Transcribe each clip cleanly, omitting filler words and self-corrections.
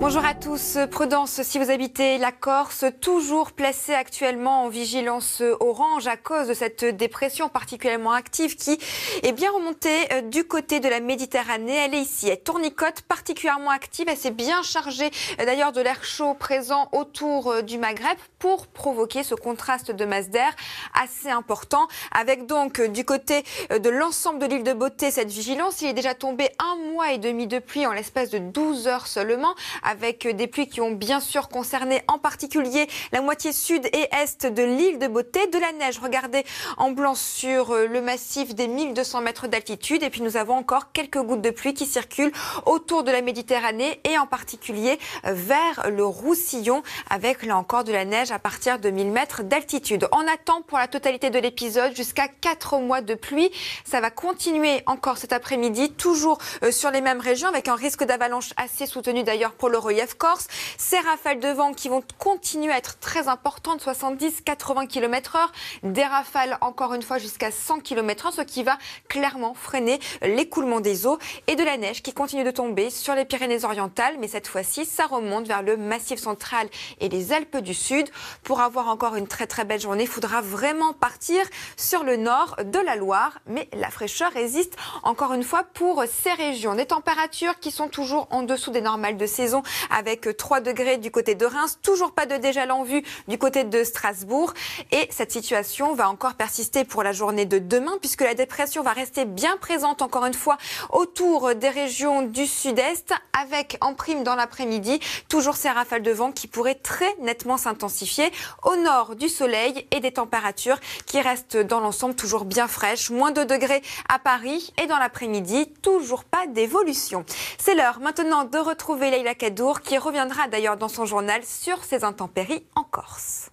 Bonjour à tous. Prudence si vous habitez la Corse, toujours placée actuellement en vigilance orange à cause de cette dépression particulièrement active qui est bien remontée du côté de la Méditerranée. Elle est ici, elle tournicote, particulièrement active. Elle s'est bien chargée d'ailleurs de l'air chaud présent autour du Maghreb pour provoquer ce contraste de masse d'air assez important. Avec donc du côté de l'ensemble de l'île de Beauté cette vigilance. Il est déjà tombé 1 mois et demi de pluie en l'espace de 12 heures seulement, avec des pluies qui ont bien sûr concerné en particulier la moitié sud et est de l'île de Beauté. De la neige, regardez en blanc sur le massif des 1200 mètres d'altitude. Et puis nous avons encore quelques gouttes de pluie qui circulent autour de la Méditerranée et en particulier vers le Roussillon, avec là encore de la neige à partir de 1000 mètres d'altitude. On attend pour la totalité de l'épisode jusqu'à 4 mois de pluie. Ça va continuer encore cet après-midi, toujours sur les mêmes régions, avec un risque d'avalanche assez soutenu d'ailleurs pour le relief corse. Ces rafales de vent qui vont continuer à être très importantes, 70-80 km/h, des rafales encore une fois jusqu'à 100 km/h, ce qui va clairement freiner l'écoulement des eaux, et de la neige qui continue de tomber sur les Pyrénées-Orientales, mais cette fois-ci ça remonte vers le Massif central et les Alpes du Sud. Pour avoir encore une très très belle journée, il faudra vraiment partir sur le nord de la Loire, mais la fraîcheur résiste encore une fois pour ces régions. Des températures qui sont toujours en dessous des normales de saison, avec 3 degrés du côté de Reims, toujours pas de dégel en vue du côté de Strasbourg. Et cette situation va encore persister pour la journée de demain, puisque la dépression va rester bien présente encore une fois autour des régions du sud-est, avec en prime dans l'après-midi toujours ces rafales de vent qui pourraient très nettement s'intensifier. Au nord, du soleil et des températures qui restent dans l'ensemble toujours bien fraîches, moins 2 degrés à Paris, et dans l'après-midi toujours pas d'évolution. C'est l'heure maintenant de retrouver Leïla Kadour, qui reviendra d'ailleurs dans son journal sur ces intempéries en Corse.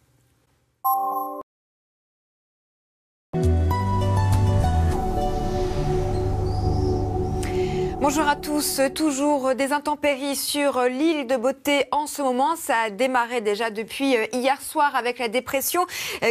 Bonjour à tous. Toujours des intempéries sur l'île de Beauté en ce moment. Ça a démarré déjà depuis hier soir avec la dépression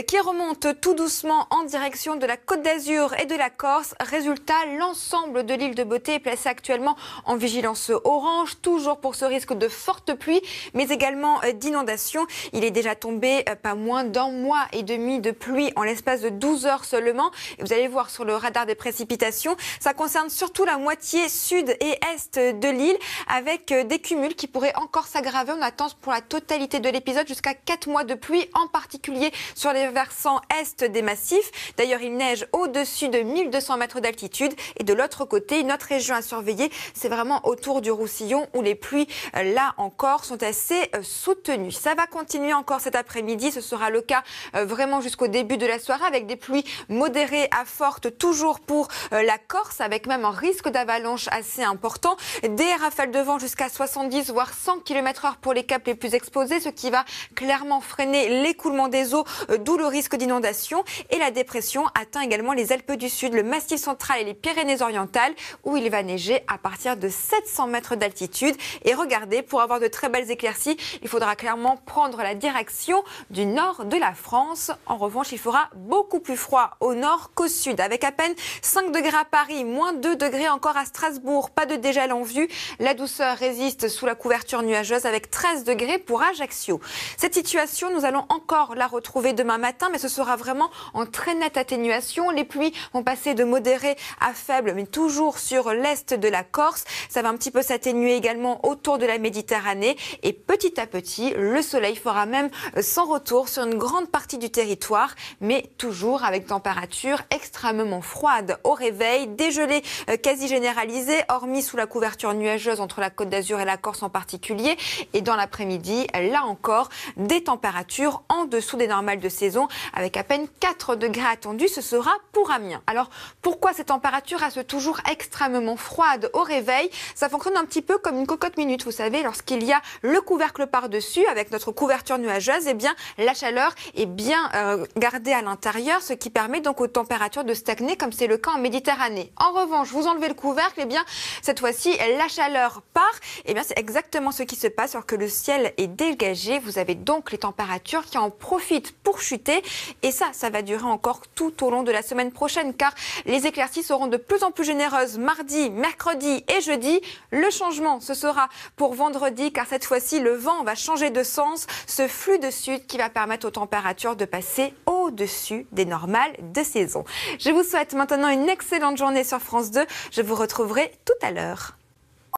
qui remonte tout doucement en direction de la Côte d'Azur et de la Corse. Résultat, l'ensemble de l'île de Beauté est placé actuellement en vigilance orange, toujours pour ce risque de fortes pluies, mais également d'inondations. Il est déjà tombé pas moins d'1 mois et demi de pluie en l'espace de 12 heures seulement. Et vous allez voir sur le radar des précipitations, ça concerne surtout la moitié sud et est de l'île, avec des cumuls qui pourraient encore s'aggraver. On attend pour la totalité de l'épisode jusqu'à 4 mois de pluie, en particulier sur les versants est des massifs. D'ailleurs, il neige au-dessus de 1200 mètres d'altitude. Et de l'autre côté, une autre région à surveiller, c'est vraiment autour du Roussillon, où les pluies, là encore, sont assez soutenues. Ça va continuer encore cet après-midi. Ce sera le cas vraiment jusqu'au début de la soirée, avec des pluies modérées à fortes, toujours pour la Corse, avec même un risque d'avalanche assez important. Des rafales de vent jusqu'à 70 voire 100 km/h pour les caps les plus exposés, ce qui va clairement freiner l'écoulement des eaux, d'où le risque d'inondation. Et la dépression atteint également les Alpes du Sud, le Massif central et les Pyrénées-Orientales, où il va neiger à partir de 700 mètres d'altitude. Et regardez, pour avoir de très belles éclaircies, il faudra clairement prendre la direction du nord de la France. En revanche, il fera beaucoup plus froid au nord qu'au sud, avec à peine 5 degrés à Paris, moins 2 degrés encore à Strasbourg. Pas de dégel en vue. La douceur résiste sous la couverture nuageuse, avec 13 degrés pour Ajaccio. Cette situation, nous allons encore la retrouver demain matin, mais ce sera vraiment en très nette atténuation. Les pluies vont passer de modérées à faibles, mais toujours sur l'est de la Corse. Ça va un petit peu s'atténuer également autour de la Méditerranée. Et petit à petit, le soleil fera même son retour sur une grande partie du territoire, mais toujours avec température extrêmement froide au réveil, des gelées quasi généralisées, hormis sous la couverture nuageuse entre la Côte d'Azur et la Corse en particulier. Et dans l'après-midi, là encore, des températures en dessous des normales de saison, avec à peine 4 degrés attendus. Ce sera pour Amiens. Alors, pourquoi ces températures restent toujours extrêmement froides au réveil? Ça fonctionne un petit peu comme une cocotte minute, vous savez, lorsqu'il y a le couvercle par-dessus, avec notre couverture nuageuse, eh bien, la chaleur est bien gardée à l'intérieur, ce qui permet donc aux températures de stagner, comme c'est le cas en Méditerranée. En revanche, vous enlevez le couvercle, eh bien, Cette fois-ci, la chaleur part. Et bien, c'est exactement ce qui se passe alors que le ciel est dégagé. Vous avez donc les températures qui en profitent pour chuter. Et ça va durer encore tout au long de la semaine prochaine, car les éclaircies seront de plus en plus généreuses mardi, mercredi et jeudi. Le changement, ce sera pour vendredi, car cette fois-ci, le vent va changer de sens. Ce flux de sud qui va permettre aux températures de passer au-dessus des normales de saison. Je vous souhaite maintenant une excellente journée sur France 2. Je vous retrouverai tout à l'heure.